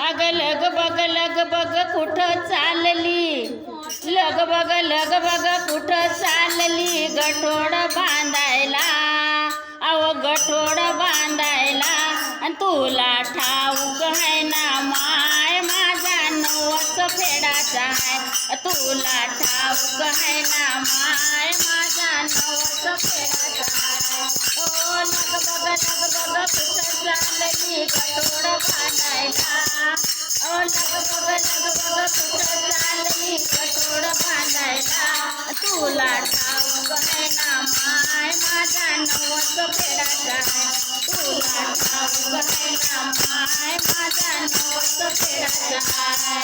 अग लग बग कुठं चालली, लग बग कुठं चालली, गठोड बांधायला, अव गठोड बांधायला. आणि तुला ठाऊक है ना माय माझा नवस फेडाचा आहे, तुला ठाऊक है ना माय माझा नवस फेडाचा आहे. ओ लग बग कुठं चालली, गठोड बांधायला, ओ लग बग कुठं चालली, गठोड बांधायला. तुला ठाऊक है ना माय माझा नवस फेडाचा आहे, तुला ठाऊक है ना माय माझा नवस फेडाचा आहे.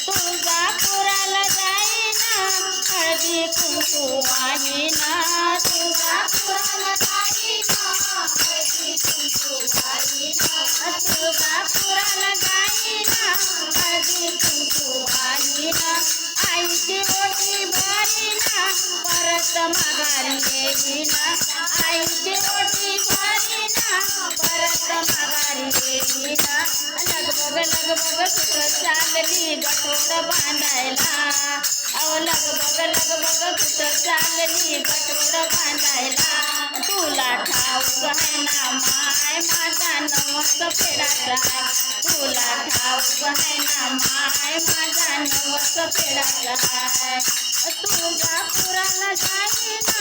तुळजापुराला जाईना, हळदी कुंकू वाहिना, तुळजापुराला जाईना, हळदी कुंकू वाहिना, तुळजापुराला जाईना, हळदी कुंकू वाहिना. आईची ओटी भरीना, परत माघारी येईना, आईची ओटी भरीना, परत माघारी येईना. लग बग कुठं चालली, गठोड बांधायला, अव लग बग कुठं चालली, गठोड बांधायला. तुला ठाऊक है ना माय माझा नवस फेडाचा आहे, तुला ठाऊक है ना माय माझा नवस फेडाचा आहे. तुळजापुराला जाईना,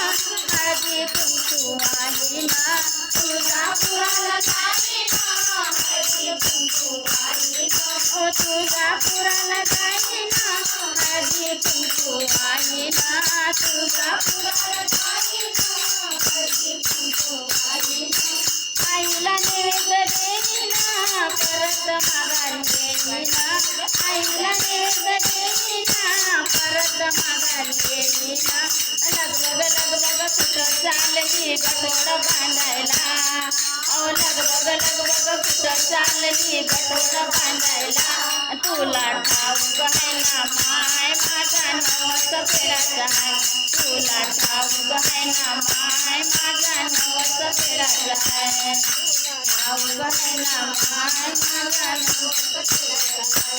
हळदी कुंकू वाहिना, तुळजापुराला जाईना, हळदी कुंकू वाहिना, ओ तुळजापुराला जाईना, हळदी कुंकू वाहिना, तुळजापुराला जाईना, हळदी कुंकू वाहिना. आईला नैवेद्य देईना, परत माघारी येईना, आईला नैवेद्य देईना, परत माघारी येईना. लग बग कुठं चालली, गठोड बांधायला, अहो लग बग कुठं चालली, गठोड बांधायला. तुला ठाऊक है ना माय माझा नवस फेडाचा आहे, तुला ठाऊक है ना माय माझा नवस फेडाचा आहे, ठाऊक है ना माय माझा नवस फेडाचा आहे.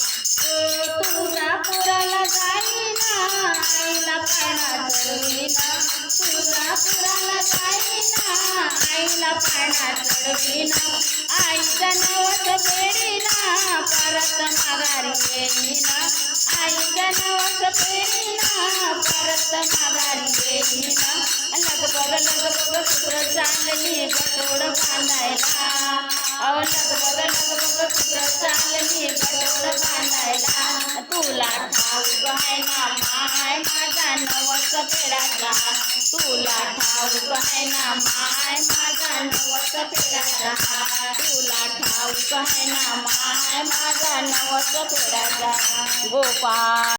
तुळजापुराला जाईना, आईला पाळणा चढवीना, तुळजापुराला जाईना, आईला पाळणा चढवीना. आईचा नवस फेडीना, परत माघारी येईना, आईचा नवस फेडीना, परत माघारी येईना. लग बग कुठं चालली, गठोड बांधायला, अव लग बग कुठं चालली, गठोड बांधायला. तुला ठाऊक है ना माय माझा नवस फेडाचा, तुला ठाऊक है ना माय माझा नवस फेडाचा, तुला ठाऊक है ना माय माझा नवस फेडाचा. गोपाळ.